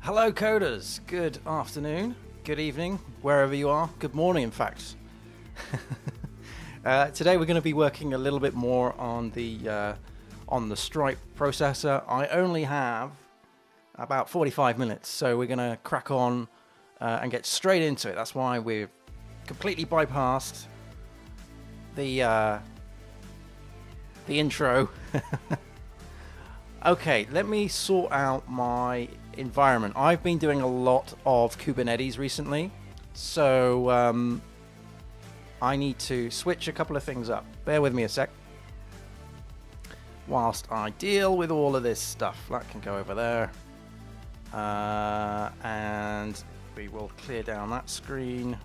Hello coders, good afternoon, good evening, wherever you are, good morning in fact. Today we're going to be working a little bit more on the Stripe processor. I only have about 45 minutes, so we're going to crack on and get straight into it. That's why we've completely bypassed the intro. Okay, let me sort out my environment. I've been doing a lot of Kubernetes recently, so I need to switch a couple of things up. Bear with me a sec whilst I deal with all of this stuff. That can go over there, and we will clear down that screen.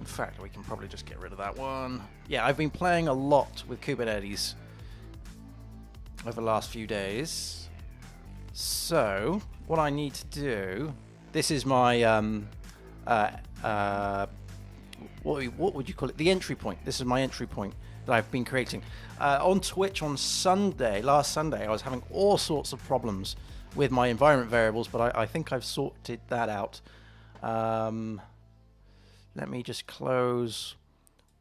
In fact, we can probably just get rid of that one. Yeah, I've been playing a lot with Kubernetes over the last few days. So, what I need to do... This is my... what would you call it? The entry point. This is my entry point that I've been creating. On Twitch on last Sunday, I was having all sorts of problems with my environment variables, but I think I've sorted that out. Let me just close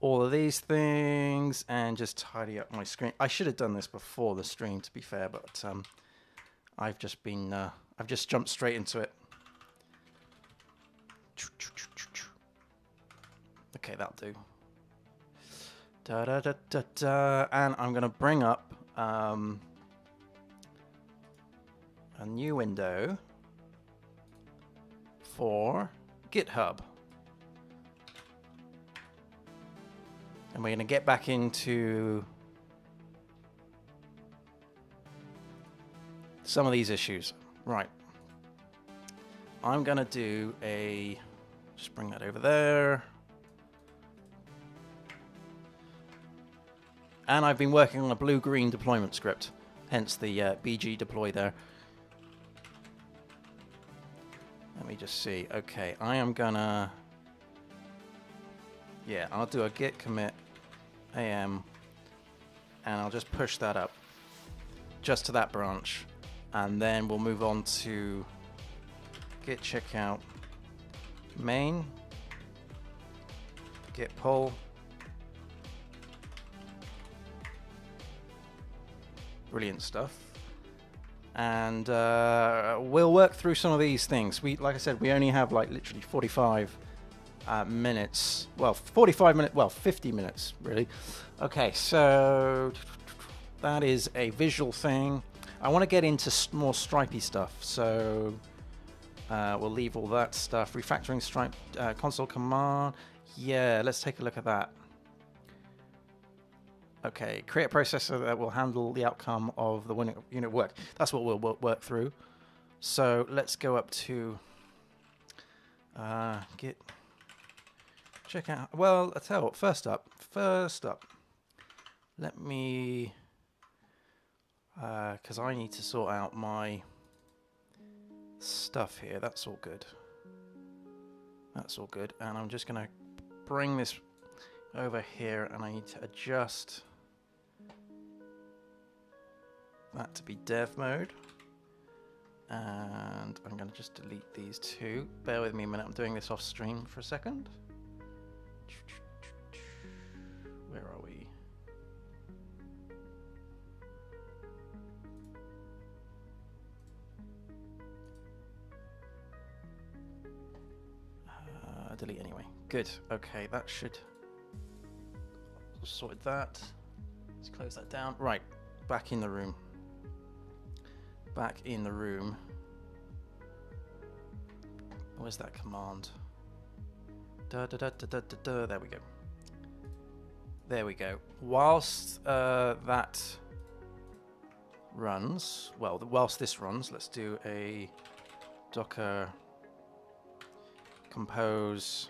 all of these things and just tidy up my screen. I should have done this before the stream, to be fair, but I've just jumped straight into it. Okay, that'll do. And I'm going to bring up a new window for GitHub. And we're going to get back into some of these issues. Right. I'm going to do just bring that over there. And I've been working on a blue-green deployment script, hence the BG deploy there. Let me just see. Okay, I am going to... Yeah, I'll do a git commit am, and I'll just push that up just to that branch, and then we'll move on to git checkout main, git pull, brilliant stuff, and we'll work through some of these things. Like I said, we only have like literally 45 minutes. Well, 45 minutes. Well, 50 minutes really. Okay, so that is a visual thing. I want to get into more stripey stuff, so we'll leave all that stuff. Refactoring Stripe console command. Yeah, let's take a look at that. Okay, create a processor that will handle the outcome of the unit work. That's what we'll work through. So let's go up to git check out. Well, I tell you what. First up, let me, because I need to sort out my stuff here. That's all good. That's all good. And I'm just gonna bring this over here, and I need to adjust that to be dev mode. And I'm gonna just delete these two. Bear with me a minute. I'm doing this off stream for a second. Where are we? Delete anyway. Good. Okay, that should sorted that. Let's close that down. Right, back in the room. Back in the room. Where's that command? There we go. There we go. Whilst that runs, well, whilst this runs, let's do a docker compose.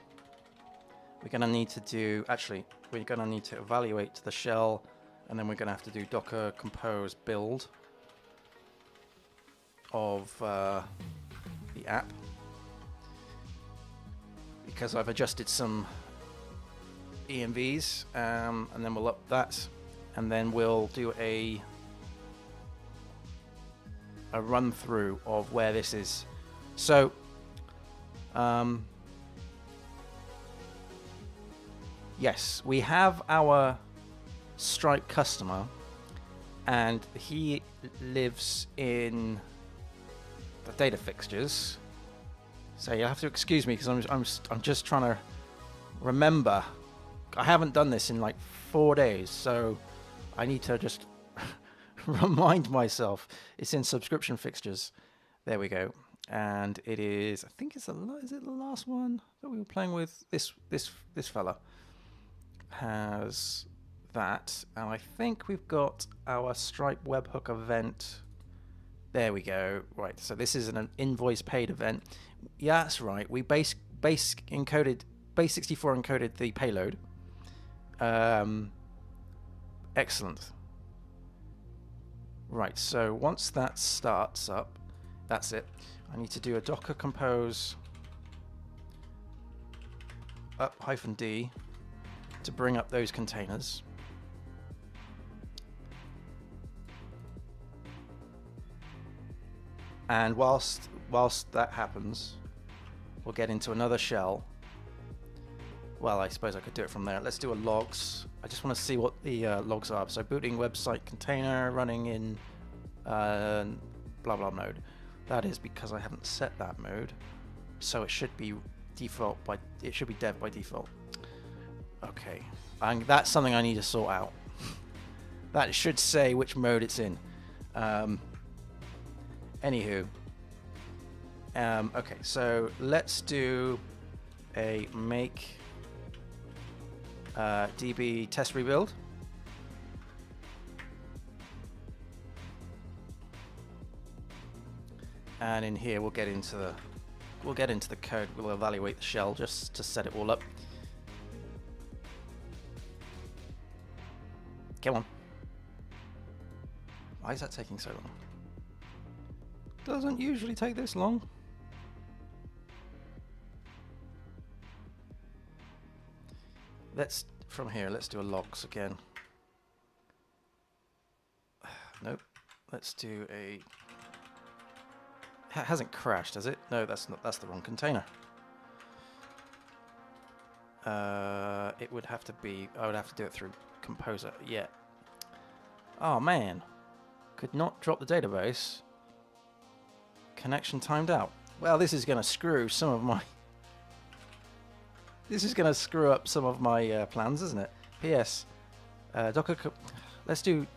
We're going to need to do, actually, we're going to need to evaluate the shell, and then we're going to have to do docker compose build of the app, because I've adjusted some envs, and then we'll up that, and then we'll do a a run through of where this is. So, yes, we have our Stripe customer, and he lives in the data fixtures. So you'll have to excuse me because I'm just trying to remember. I haven't done this in like 4 days, so I need to just remind myself. It's in subscription fixtures. There we go. And it is, I think it's is it the last one that we were playing with? This fella has that, and I think we've got our Stripe webhook event. There we go. Right, so this is an invoice paid event. Yeah, that's right. We base 64 encoded the payload. Excellent. Right, so once that starts up, that's it. I need to do a docker compose up -d to bring up those containers. And whilst that happens, we'll get into another shell. Well, I suppose I could do it from there. Let's do a logs. I just want to see what the logs are. So booting website container running in blah blah mode. That is because I haven't set that mode. So it should be default it should be dev by default. Okay, and that's something I need to sort out. That should say which mode it's in. Anywho, okay, so let's do a make db test rebuild. And in here we'll get into the code. We'll evaluate the shell just to set it all up. Come on. Why is that taking so long? Doesn't usually take this long. From here, let's do a logs again. Nope. Let's do a... It hasn't crashed, has it? No, that's the wrong container. It would have to be... I would have to do it through Composer. Yeah. Oh, man. Could not drop the database. Connection timed out. Well, this is going to screw some of my... This is going to screw up some of my plans, isn't it? PS. Docker... Let's do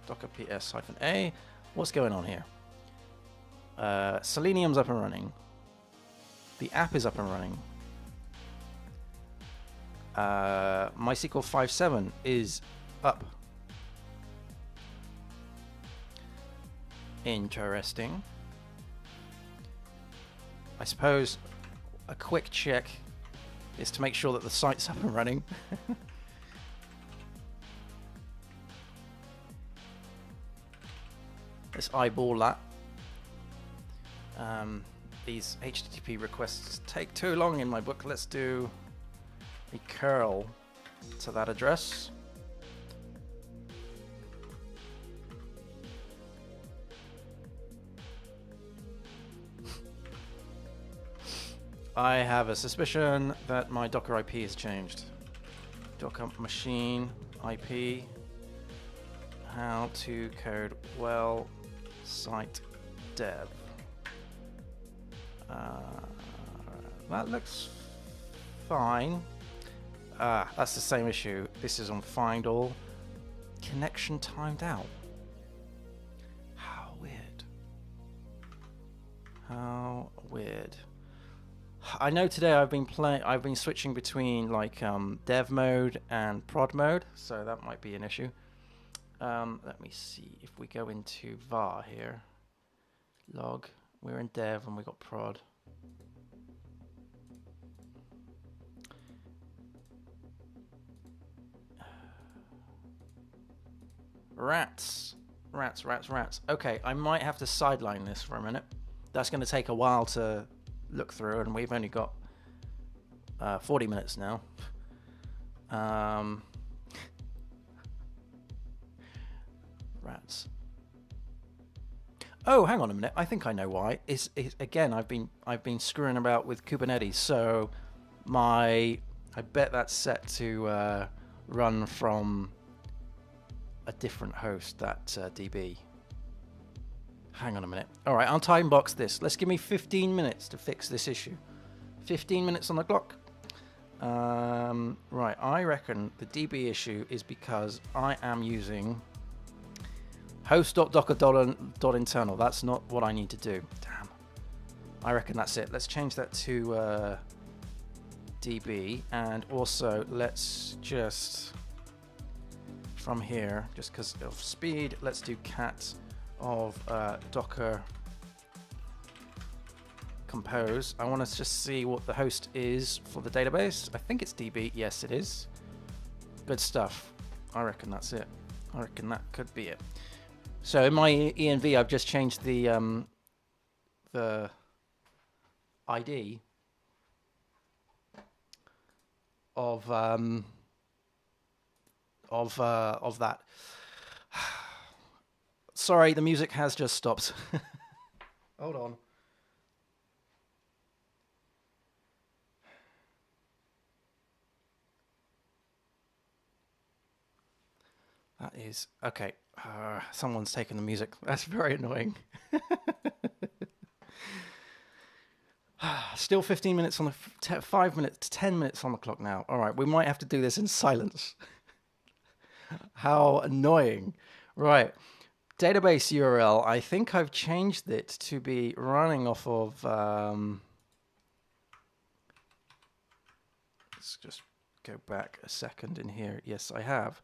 docker ps-a. What's going on here? Selenium's up and running. The app is up and running. MySQL 5.7 is up. Interesting. I suppose a quick check is to make sure that the site's up and running. Let's eyeball that. These HTTP requests take too long in my book. Let's do a curl to that address. I have a suspicion that my Docker IP has changed. Docker machine IP. How to code well site dev. That looks fine. That's the same issue. This is on find all. Connection timed out. How weird. How weird. I know today I've been switching between like dev mode and prod mode, so that might be an issue. Let me see if we go into var here. Log. We're in dev and we got prod. Rats. Okay, I might have to sideline this for a minute. That's going to take a while to look through, and we've only got 40 minutes now. Rats. Oh, hang on a minute. I think I know why. Again, I've been screwing about with Kubernetes, so I bet that's set to run from a different host, that DB. Hang on a minute. All right, I'll time box this. Let's give me 15 minutes to fix this issue. 15 minutes on the clock. Right, I reckon the DB issue is because I am using host.docker.internal. That's not what I need to do. Damn. I reckon that's it. Let's change that to DB, and also let's just from here, just because of speed, let's do cat of docker compose. I want to just see what the host is for the database. I think it's DB. Yes, it is. Good stuff. I reckon that's it. I reckon that could be it. So in my env, I've just changed the ID of that. Sorry, the music has just stopped. Hold on. That is okay. Someone's taken the music. That's very annoying. Still 15 minutes on the 5 minutes, 10 minutes on the clock now. All right, we might have to do this in silence. How annoying. Right. Database URL. I think I've changed it to be running off of let's just go back a second in here. Yes, I have.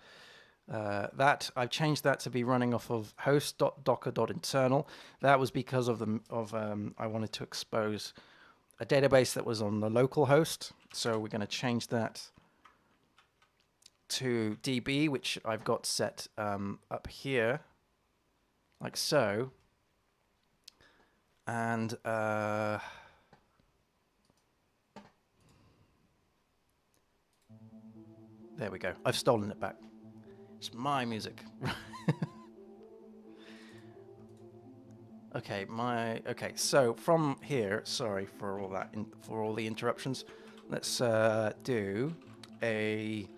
I've changed that to be running off of host.docker.internal. That was because of I wanted to expose a database that was on the local host. So we're going to change that to DB, which I've got set up here, like so. And there we go. I've stolen it back. It's my music. Okay, so from here, sorry for all that, for all the interruptions. Let's do a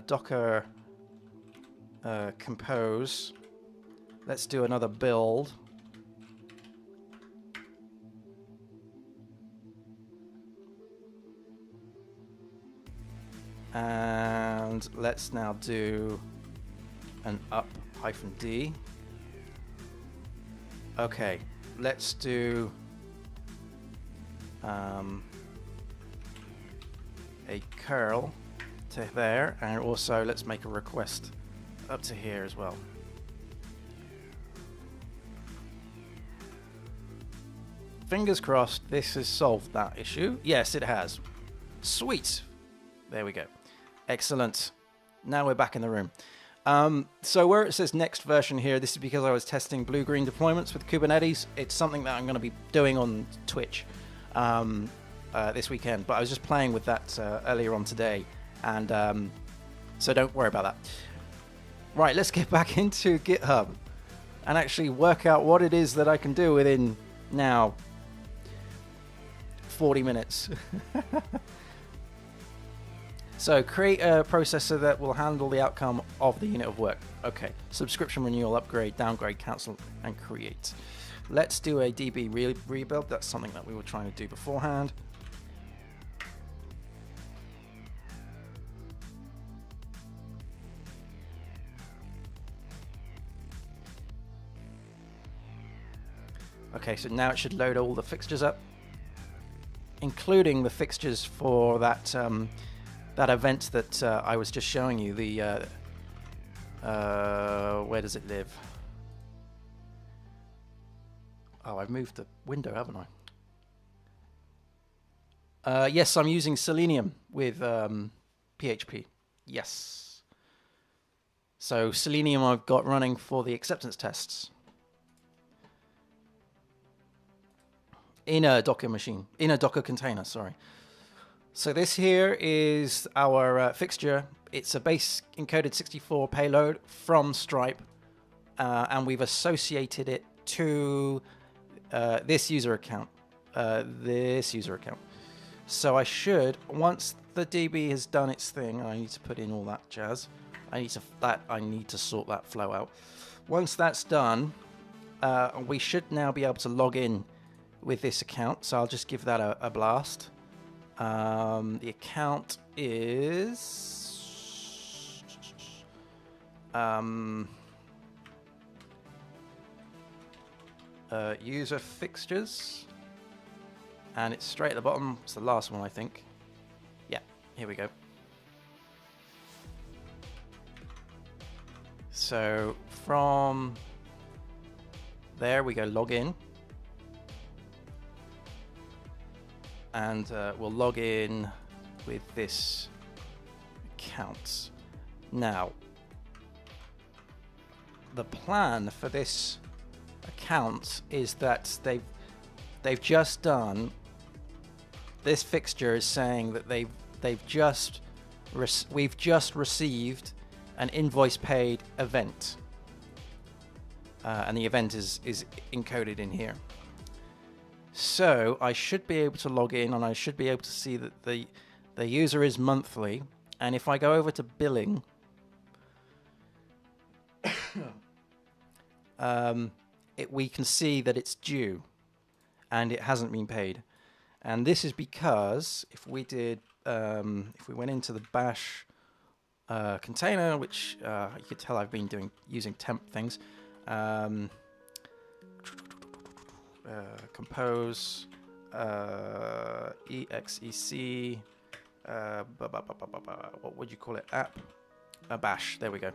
Docker compose. Let's do another build. And let's now do an up-d. Okay, let's do a curl to there, and also let's make a request up to here as well. Fingers crossed this has solved that issue. Yes, it has. Sweet. There we go. Excellent. Now we're back in the room. So where it says next version here, this is because I was testing blue-green deployments with Kubernetes. It's something that I'm going to be doing on Twitch this weekend, but I was just playing with that earlier on today, and so don't worry about that. Right, let's get back into GitHub and actually work out what it is that I can do within now 40 minutes. So create a processor that will handle the outcome of the unit of work. Okay, subscription renewal, upgrade, downgrade, cancel, and create. Let's do a DB rebuild. That's something that we were trying to do beforehand. Okay, so now it should load all the fixtures up, including the fixtures for that that event that I was just showing you. The where does it live? Oh, I've moved the window, haven't I? Yes, I'm using Selenium with PHP. Yes. So Selenium I've got running for the acceptance tests in a Docker machine, in a Docker container, sorry. So this here is our fixture. It's a base encoded 64 payload from Stripe, and we've associated it to this user account. So I should, once the DB has done its thing, I need to put in all that jazz. I need to sort that flow out. Once that's done, we should now be able to log in with this account. So I'll just give that a blast. The account is user fixtures, and it's straight at the bottom. It's the last one, I think. Yeah, here we go. So from there we go log in, and we'll log in with this account. Now, the plan for this account is that they've just done this fixture is saying that we've just received an invoice paid event, and the event is encoded in here. So I should be able to log in, and I should be able to see that the user is monthly. And if I go over to billing, we can see that it's due and it hasn't been paid. And this is because if we went into the bash container, which you could tell I've been using temp things, compose exec what would you call it, app, bash, there we go.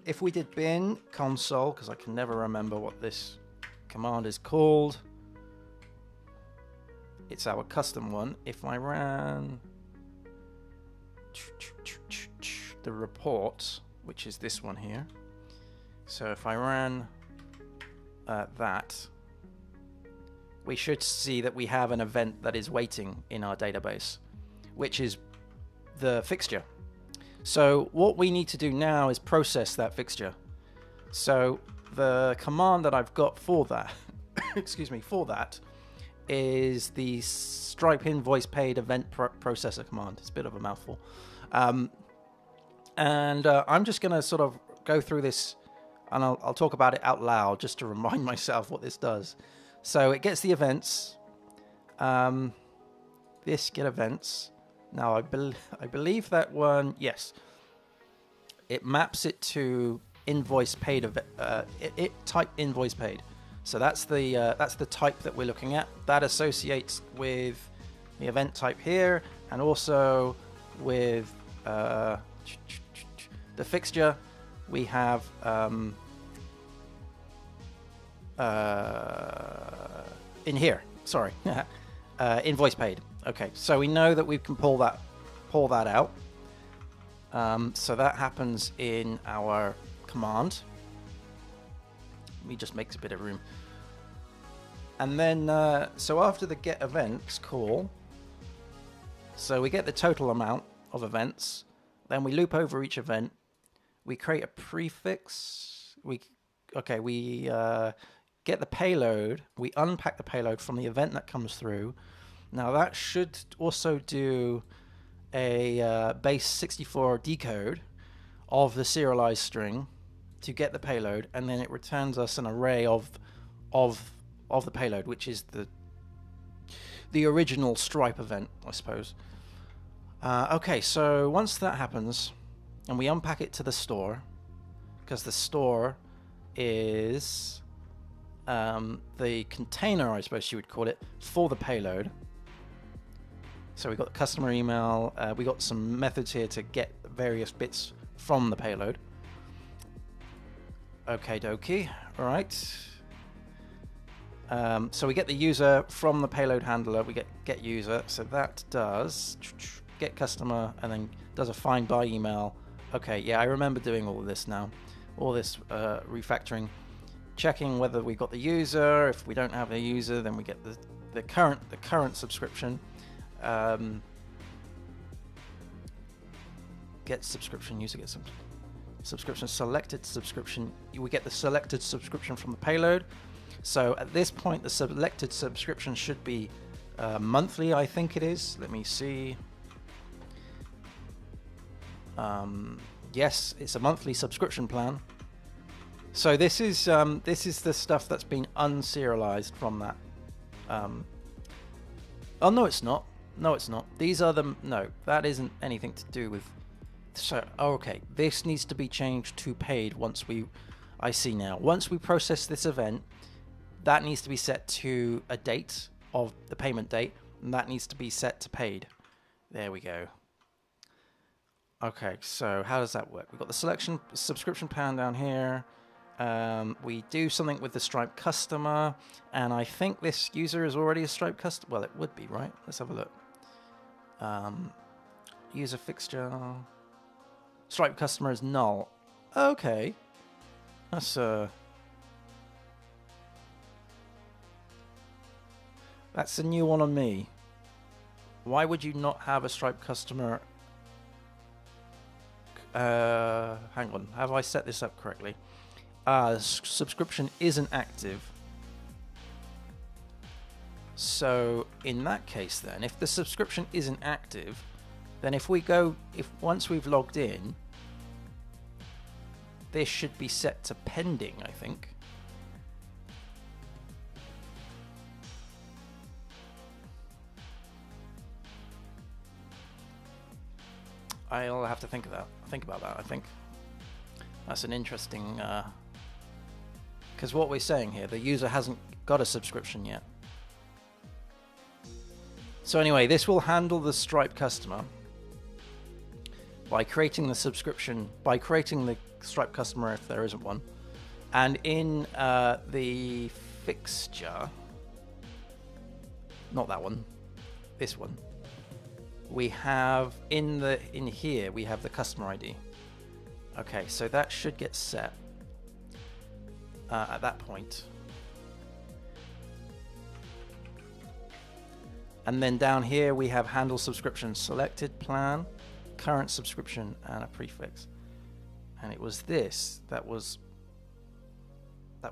If we did bin console, because I can never remember what this command is called, it's our custom one. If I ran the report, which is this one here, so if I ran that, we should see that we have an event that is waiting in our database, which is the fixture. So what we need to do now is process that fixture. So the command that I've got for that, excuse me, for that is the Stripe invoice paid event processor command. It's a bit of a mouthful. I'm just going to sort of go through this, and I'll talk about it out loud just to remind myself what this does. So it gets the events. This get events. Now I believe that one, yes. It maps it to invoice paid. It type invoice paid. So that's the type that we're looking at. That associates with the event type here, and also with the fixture. We have in here. Sorry, invoice paid. Okay, so we know that we can pull that out. So that happens in our command. Let me just make a bit of room. And then, so after the get events call, so we get the total amount of events. Then we loop over each event. We create a prefix. We get the payload. We unpack the payload from the event that comes through. Now that should also do a base 64 decode of the serialized string to get the payload, and then it returns us an array of the payload, which is the original Stripe event, I suppose. Okay, so once that happens, and we unpack it to the store, because the store is the container, I suppose you would call it, for the payload. So we've got the customer email, we got some methods here to get various bits from the payload. Okay dokie, alright. So we get the user from the payload handler, we get user, so that does get customer and then does a find by email. Okay, yeah, I remember doing all of this now, all this refactoring, checking whether we got the user. If we don't have a user, then we get the current subscription. Get subscription, user get some. subscription, selected subscription. We get the selected subscription from the payload. So at this point, the selected subscription should be monthly, I think it is. Let me see. Yes, it's a monthly subscription plan. So this is the stuff that's been unserialized from that. Oh no, it's not. No, it's not. These are the no. That isn't anything to do with. So okay, this needs to be changed to paid once we. I see now. Once we process this event, that needs to be set to a date of the payment date, and that needs to be set to paid. There we go. Okay, so how does that work? We've got the selection subscription plan down here. We do something with the Stripe customer, and I think this user is already a Stripe customer. Well, it would be, right? Let's have a look. User fixture. Stripe customer is null. Okay. That's a new one on me. Why would you not have a Stripe customer? Hang on. Have I set this up correctly? Subscription isn't active. So in that case then, if the subscription isn't active, then once we've logged in, this should be set to pending, I think. I'll have to think about that. I think that's an interesting, because what we're saying here, the user hasn't got a subscription yet. So anyway, this will handle the Stripe customer by creating the subscription, by creating the Stripe customer if there isn't one. And in the fixture, not that one, this one, we have in here we have the customer ID. Okay, so that should get set at that point. And then down here we have handle subscription selected plan, current subscription, and a prefix. And it was this that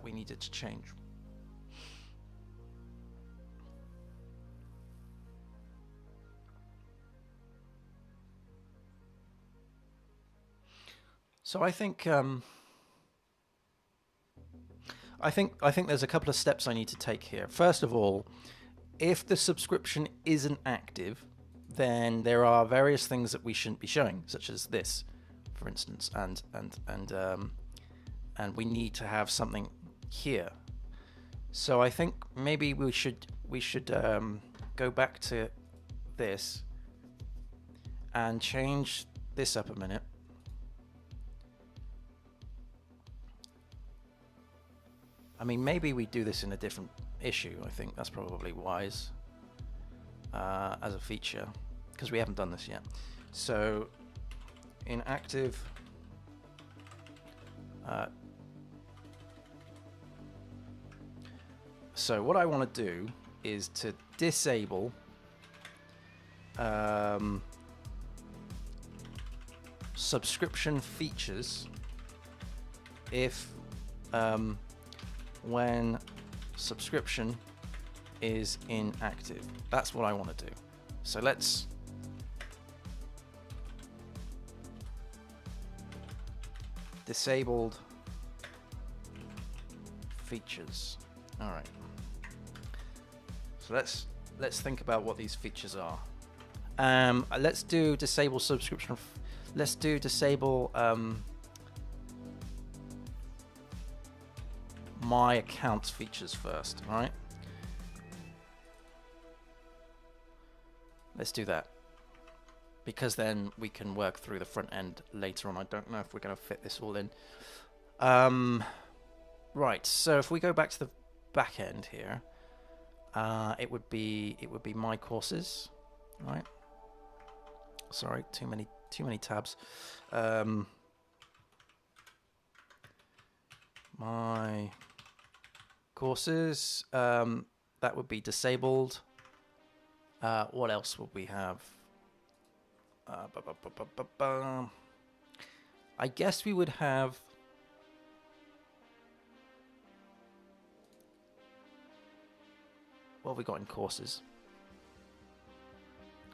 we needed to change. So I think there's a couple of steps I need to take here. First of all, if the subscription isn't active, then there are various things that we shouldn't be showing, such as this, for instance, and we need to have something here. So I think maybe we should go back to this and change this up a minute. I mean, maybe we do this in a different issue. I think that's probably wise as a feature, because we haven't done this yet. So in active, so what I want to do is to disable subscription features if when subscription is inactive. That's what I want to do. So let's disabled features. All right. So let's think about what these features are. Let's do disable subscription. Let's do disable my accounts features first, all right? Let's do that, because then we can work through the front end later on. I don't know if we're going to fit this all in. Right, so if we go back to the back end here, it would be my courses, right? Sorry, too many tabs. My courses, that would be disabled. What else would we have? I guess we would have... What have we got in courses?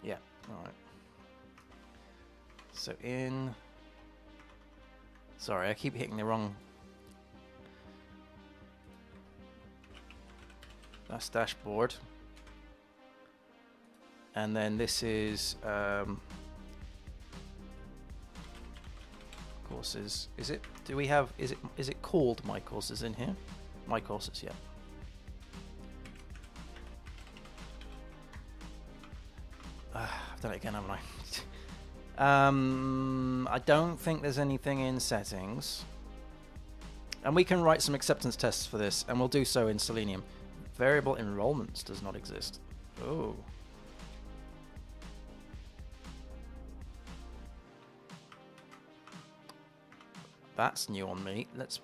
Yeah, alright. So in... Sorry, I keep hitting the wrong... That's dashboard. And then this is... courses. Is it? Do we have? Is it called My Courses in here? My Courses, yeah. I've done it again, haven't I? I don't think there's anything in settings, and we can write some acceptance tests for this, and we'll do so in Selenium. Variable enrollments does not exist. Oh. That's new on me. Let's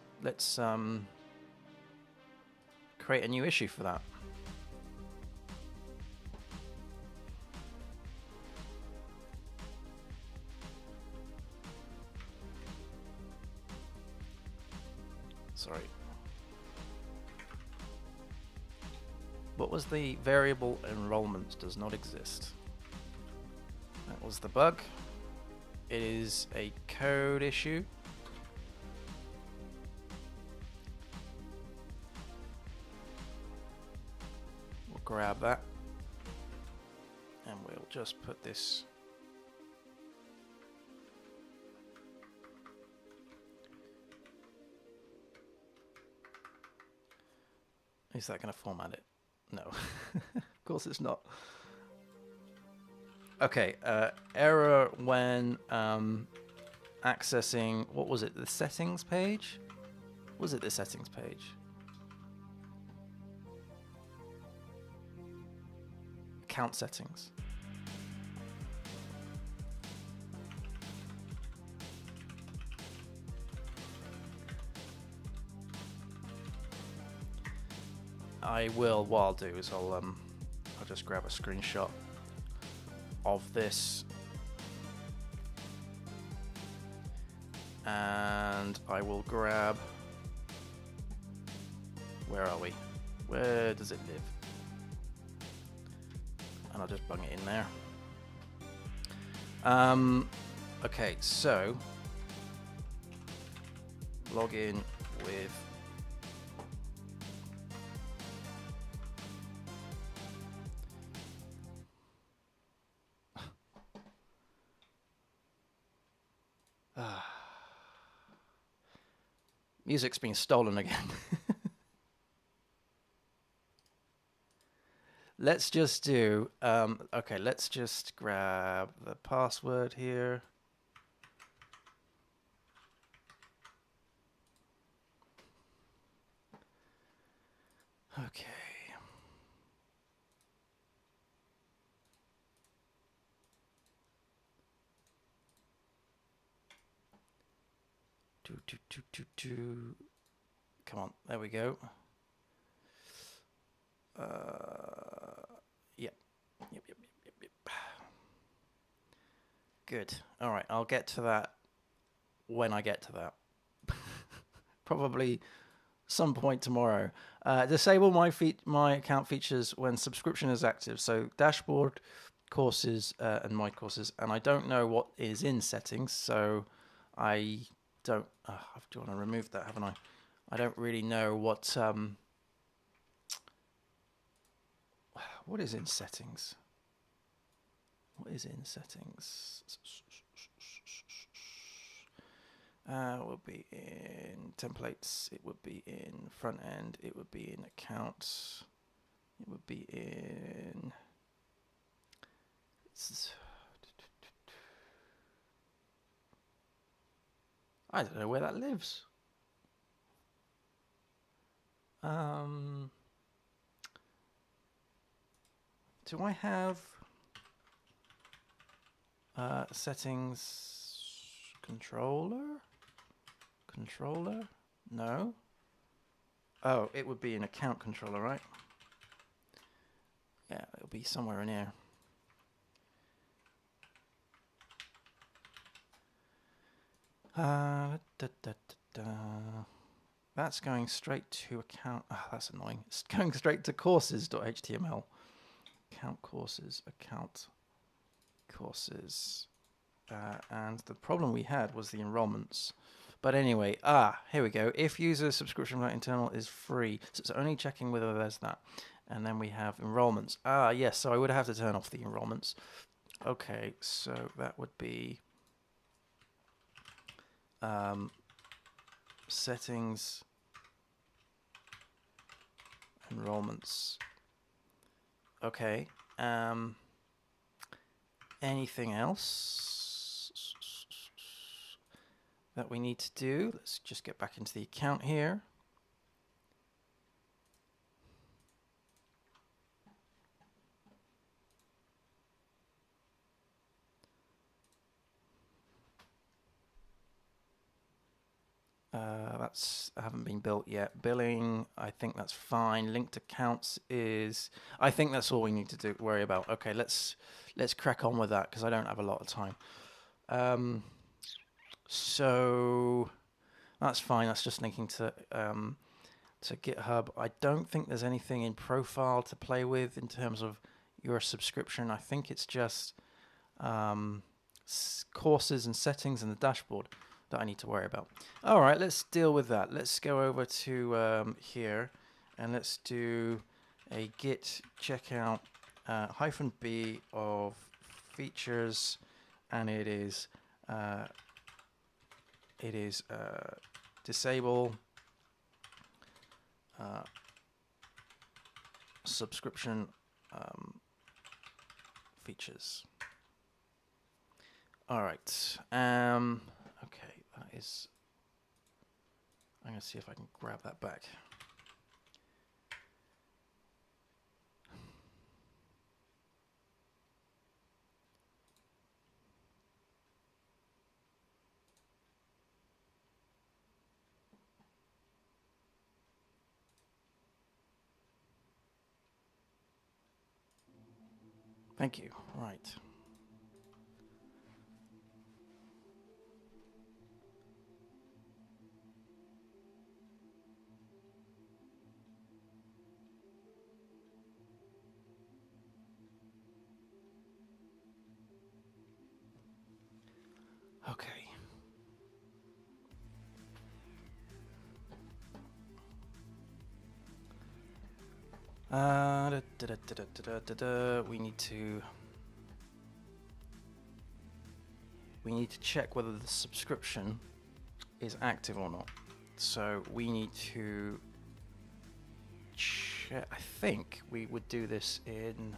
create a new issue for that. Sorry. What was the variable enrollment does not exist? That was the bug. It is a code issue. Grab that, and we'll just put this Is that going to format it? No. Of course it's not. Okay, error when accessing, what was it, the settings page? Was it the settings page? Account settings. I will, what I'll do is I'll just grab a screenshot of this and I will grab, where are we? Where does it live? And I'll just bung it in there. Okay, so log in with music's been stolen again. Let's just do, okay, let's just grab the password here. Okay. Come on, there we go. Yep. Good. All right, I'll get to that when I get to that. Probably some point tomorrow. Disable my account features when subscription is active. So dashboard, courses, and my courses. And I don't know what is in settings, so I don't. I've got to remove that, haven't I? I don't really know what. What is in settings? What is in settings? It would be in templates. It would be in front end. It would be in accounts. It would be in. I don't know where that lives. Do I have settings controller? Controller? No. Oh, it would be an account controller, right? Yeah, it'll be somewhere in here. Da, da, da. That's going straight to account. Oh, that's annoying. It's going straight to courses.html. Account courses, account courses. And the problem we had was the enrollments. But anyway, here we go. If user subscription without internal is free, so it's only checking whether there's that. And then we have enrollments. Yes, so I would have to turn off the enrollments. Okay, so that would be settings, enrollments. Okay. Anything else that we need to do? Let's just get back into the account here. That's haven't been built yet. Billing, I think that's fine. Linked accounts is, I think that's all we need to worry about. Okay, let's crack on with that because I don't have a lot of time. So that's fine. That's just linking to GitHub. I don't think there's anything in profile to play with in terms of your subscription. I think it's just courses and settings in the dashboard that I need to worry about. All right, let's deal with that. Let's go over to here and let's do a git checkout -b of features, and it is disable subscription features. All right. Okay, that is. I'm gonna see if I can grab that back. Thank you. Right. Okay. We need to check whether the subscription is active or not. So we need to check. I think we would do this in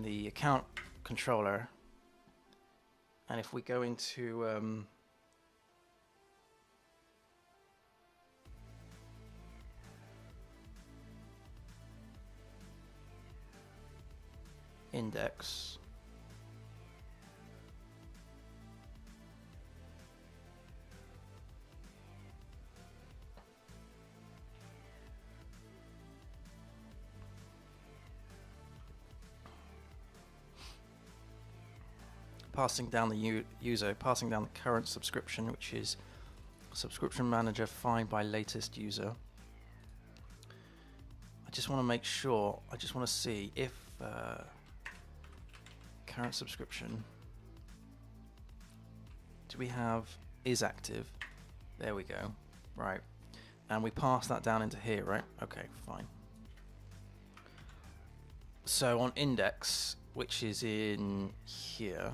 the account controller, and if we go into index, passing down the user, passing down the current subscription, which is subscription manager find by latest user. I just want to make sure, I just want to see if current subscription, do we have is active? There we go. Right. And we pass that down into here, right? Okay, fine. So on index, which is in here,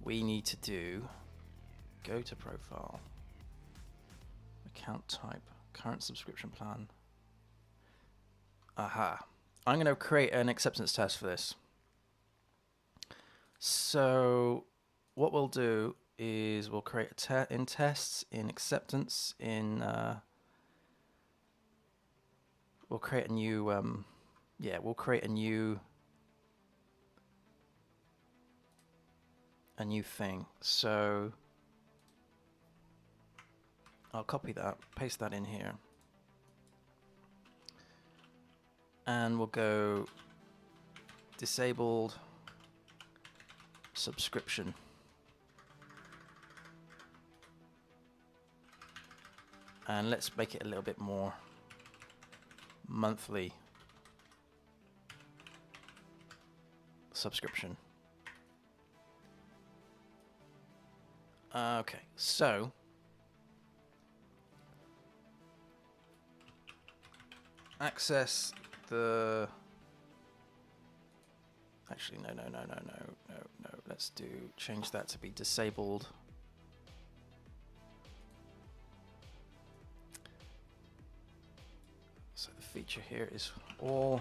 we need to do go to profile, account type, current subscription plan. Aha. I'm going to create an acceptance test for this. So what we'll do is we'll create a in tests, in acceptance, in we'll create a new we'll create a new thing. So I'll copy that, paste that in here, and we'll go disabled subscription. And let's make it a little bit more monthly subscription. Okay, so access the, actually no, let's change that to be disabled. So the feature here is all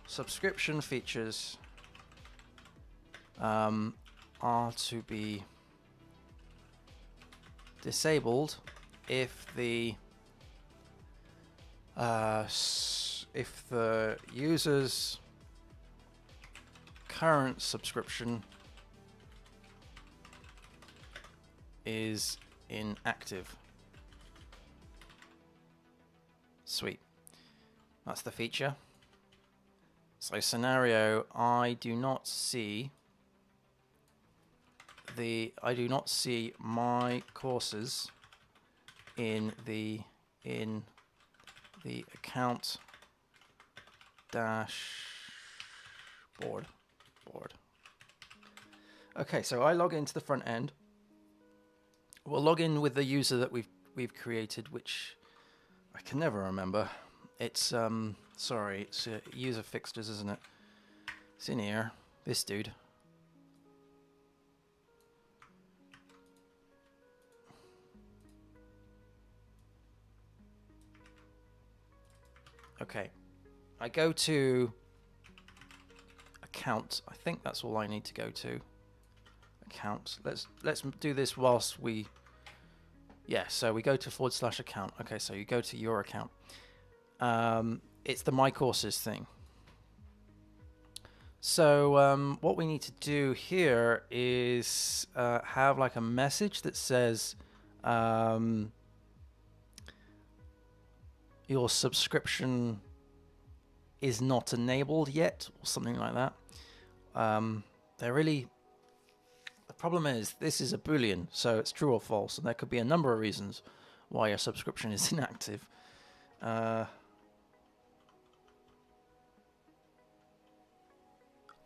subscription features are to be disabled if the user's current subscription is inactive. Sweet. That's the feature. So scenario, I do not see my courses in the account dashboard. Okay, so I log into the front end. We'll log in with the user that we've created, which I can never remember. It's sorry, it's user fixtures, isn't it? It's in here. This dude. Okay, I go to account. I think that's all I need to go to. Account. Let's do this whilst we. Yeah, so we go to /account. Okay, so you go to your account. It's the My Courses thing. So what we need to do here is have like a message that says your subscription is not enabled yet, or something like that. The problem is this is a Boolean, so it's true or false, and there could be a number of reasons why your subscription is inactive.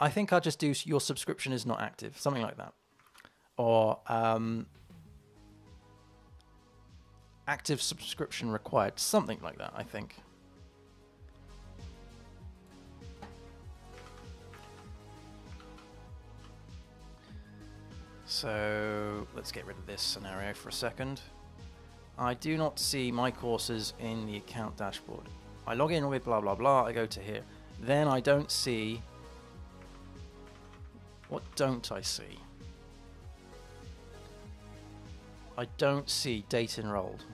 I think I'll just do your subscription is not active, something like that. Or active subscription required, something like that, I think. So let's get rid of this scenario for a second. I do not see my courses in the account dashboard. I log in with blah blah blah, I go to here. Then I don't see. What don't I see? I don't see date enrolled.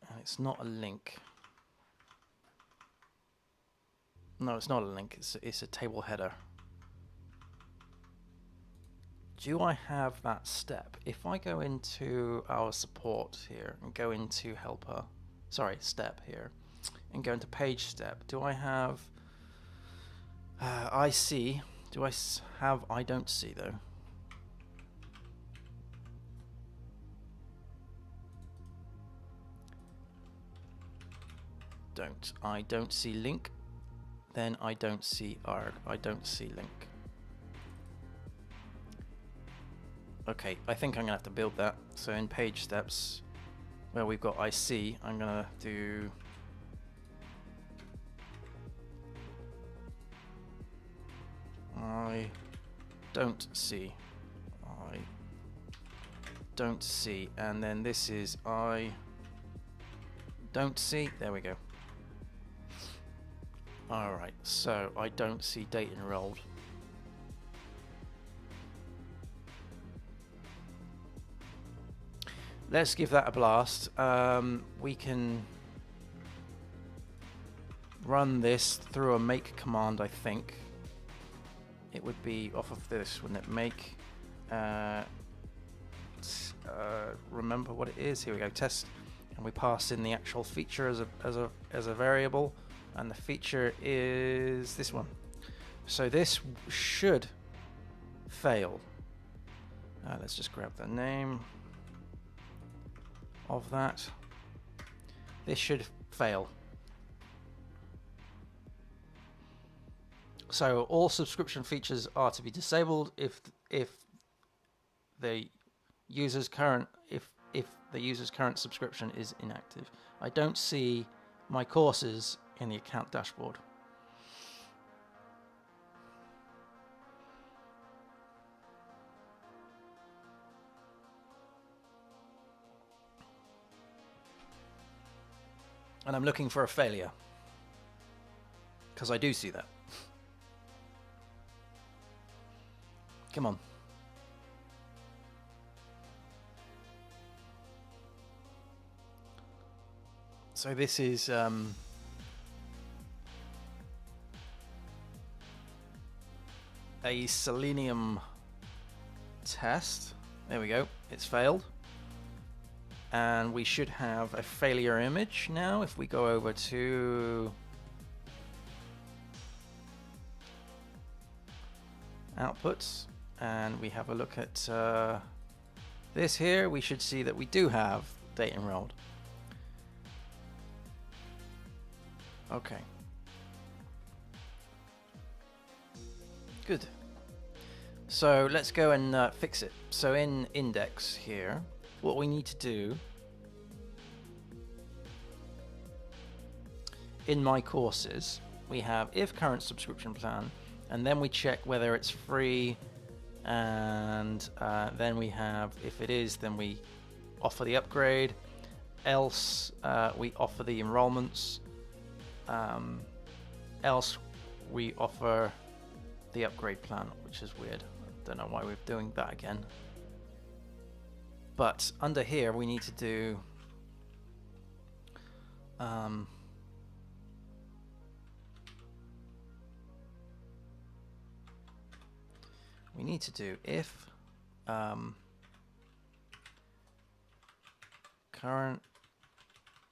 And it's not a link. No, it's not a link. It's a table header. Do I have that step? If I go into our support here and go into helper, sorry, step here, and go into page step, do I have I see? Do I have I don't see though? I don't see link. Then I don't see arg. I don't see link. Okay, I think I'm gonna have to build that. So in page steps, where we've got IC, I'm gonna do I don't see. I don't see. And then this is I don't see. There we go. Alright, so I don't see date enrolled. Let's give that a blast. We can run this through a make command, I think. It would be off of this, wouldn't it? Make, remember what it is. Here we go, test, and we pass in the actual feature as a variable, and the feature is this one. So this should fail. Let's just grab the name of that. This should fail. So all subscription features are to be disabled if the user's current subscription is inactive. I don't see my courses in the account dashboard. And I'm looking for a failure, because I do see that. Come on. So this is a Selenium test. There we go. It's failed. And we should have a failure image now if we go over to outputs and we have a look at this here. We should see that we do have data enrolled. Okay. Good. So let's go and fix it. So in index here, what we need to do in my courses, we have if current subscription plan, and then we check whether it's free, and then we have if it is, then we offer the upgrade, else we offer the enrollments, else we offer the upgrade plan, which is weird. I don't know why we're doing that again. But under here we need to do if current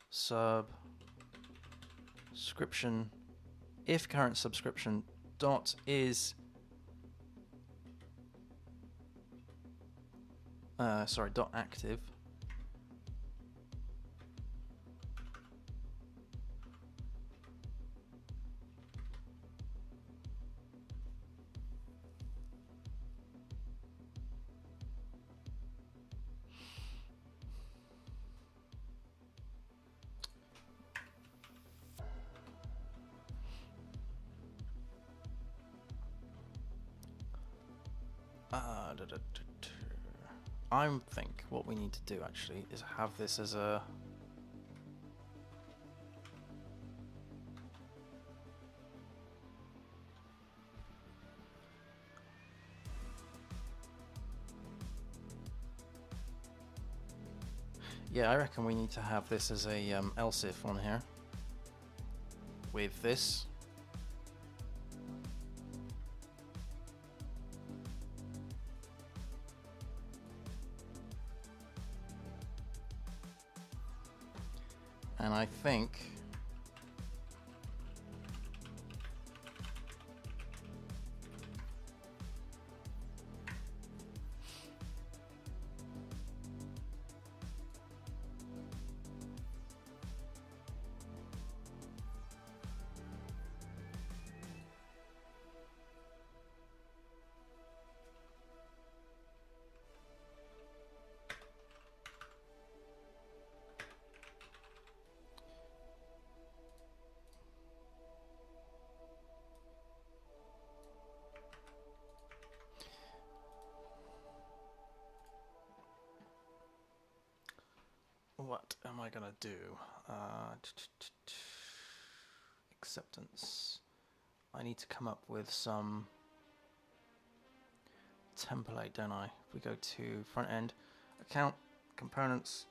subscription, if current subscription dot is dot active, I think what we need to do actually is have this as a I reckon we need to have this as a else if on here with this. And I think what am I gonna do? Acceptance. I need to come up with some template, don't I? If we go to front end, account, components.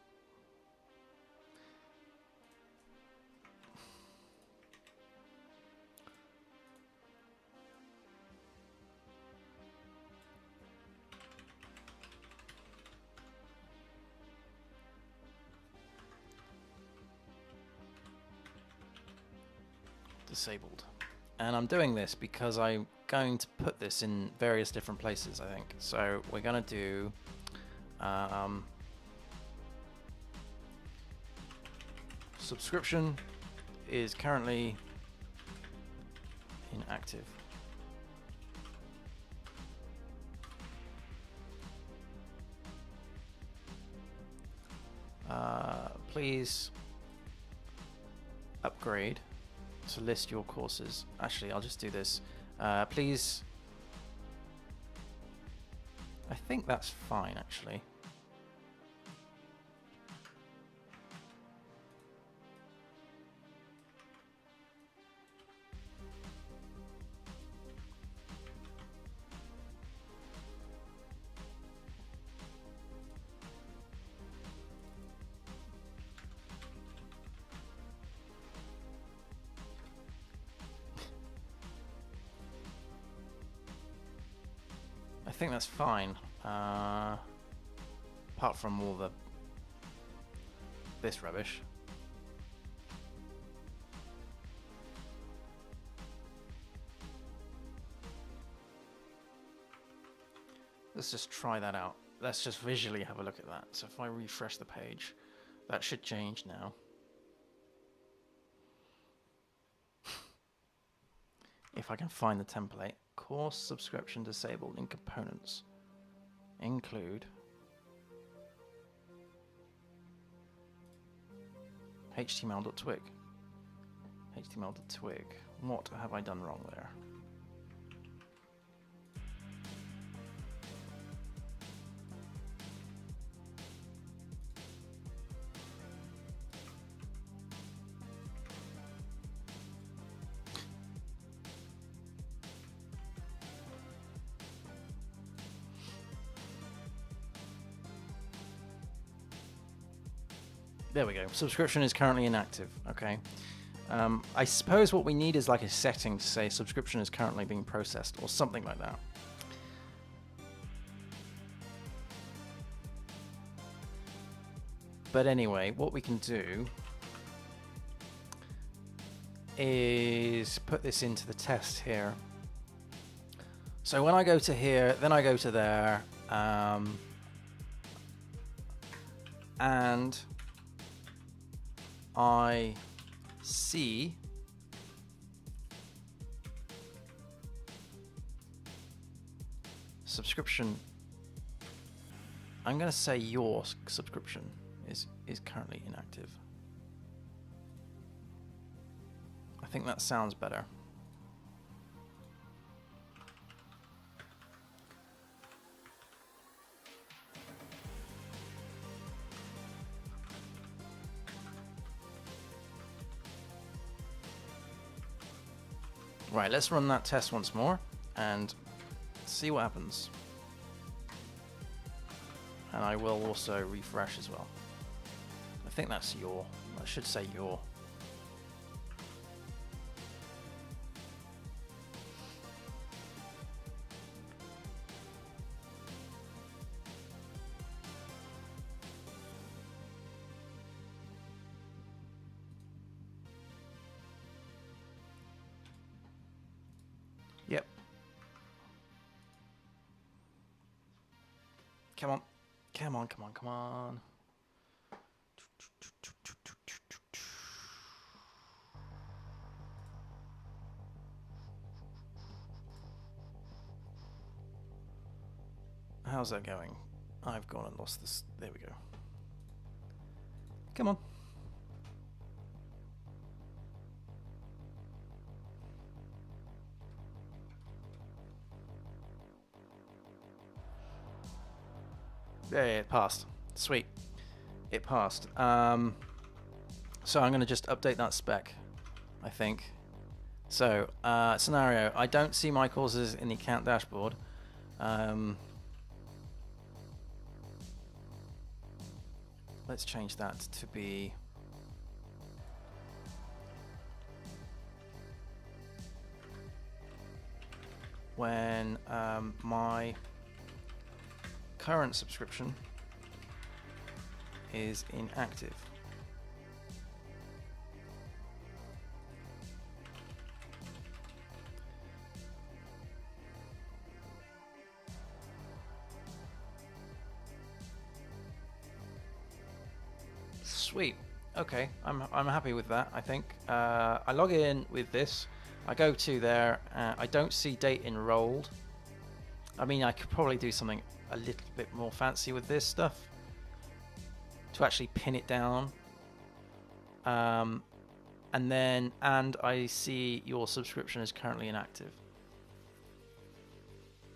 disabled. And I'm doing this because I'm going to put this in various different places, I think. So we're going to do subscription is currently inactive. Please upgrade to list your courses. Actually, I'll just do this. Please. I think that's fine, actually. I think that's fine, apart from all this rubbish. Let's just try that out. Let's just visually have a look at that. So if I refresh the page, that should change now. If I can find the template. Course subscription disabled in components. Include html.twig. html.twig. What have I done wrong there? There we go. Subscription is currently inactive. Okay. I suppose what we need is like a setting to say subscription is currently being processed or something like that. But anyway, what we can do is put this into the test here. So when I go to here, then I go to there, and I see subscription. I'm going to say your subscription is currently inactive. I think that sounds better. Right, let's run that test once more and see what happens. And I will also refresh as well. I think that's your. I should say your. Yep. Come on. Come on, come on, come on. How's that going? I've gone and lost this. There we go. Come on. Yeah, it passed. Sweet. It passed. So I'm going to just update that spec, I think. So, scenario. I don't see my courses in the account dashboard. Let's change that to be... when my current subscription is inactive. Sweet. Okay, I'm happy with that. I think I log in with this. I go to there. I don't see date enrolled. I mean, I could probably do something a little bit more fancy with this stuff to actually pin it down. And I see your subscription is currently inactive.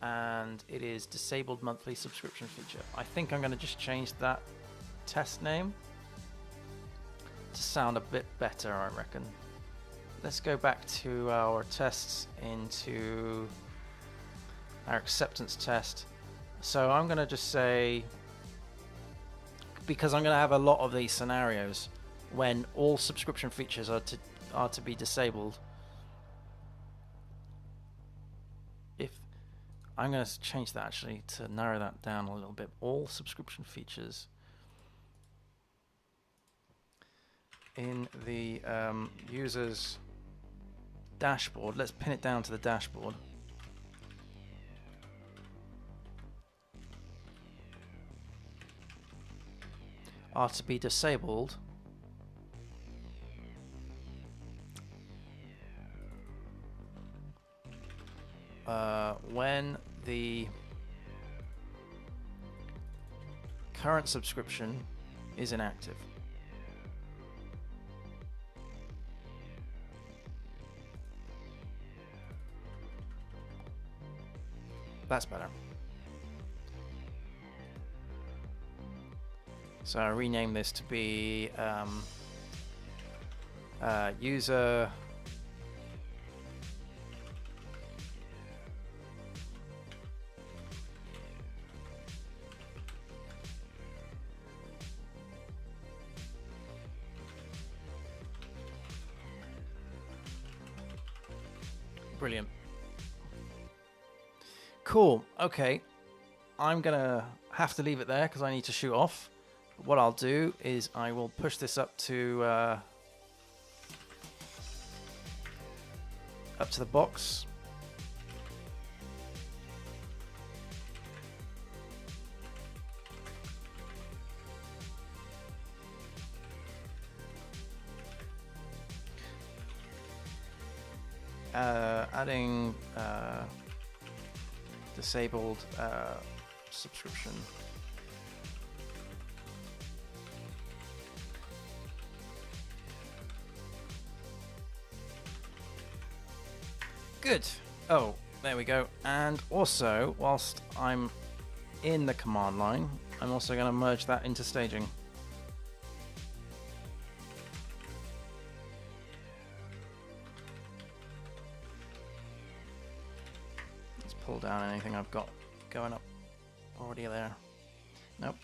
And it is disabled monthly subscription feature. I think I'm going to just change that test name to sound a bit better, I reckon. Let's go back to our tests into our acceptance test. So I'm going to just say, because I'm going to have a lot of these scenarios when all subscription features are to be disabled. I'm going to change that actually to narrow that down a little bit. All subscription features in the user's dashboard. Let's pin it down to the dashboard. Are to be disabled when the current subscription is inactive. That's better. So I rename this to be user Brilliant. Cool. Okay. I'm going to have to leave it there because I need to shoot off. What I'll do is I will push this up to the box. Adding disabled subscription. Good. Oh, there we go. And also, whilst I'm in the command line, I'm also going to merge that into staging. Let's pull down anything I've got going up already there. Nope.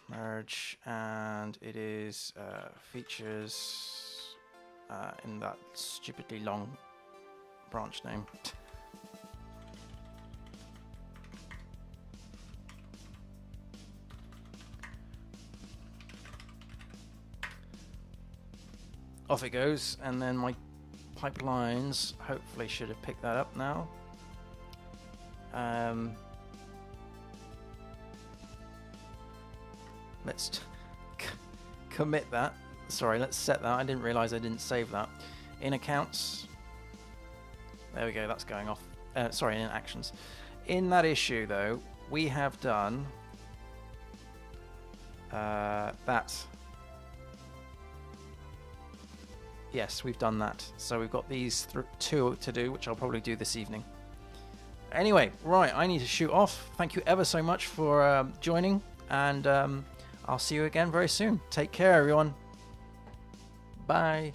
Merge, and it is features in that stupidly long branch name. Off it goes, and then my pipelines hopefully should have picked that up now. Let's commit that. Sorry, let's set that. I didn't realize I didn't save that. In accounts. There we go, that's going off. Sorry, in actions. In that issue, though, we have done that. Yes, we've done that. So we've got these two to do, which I'll probably do this evening. Anyway, right, I need to shoot off. Thank you ever so much for joining, and I'll see you again very soon. Take care, everyone. Bye.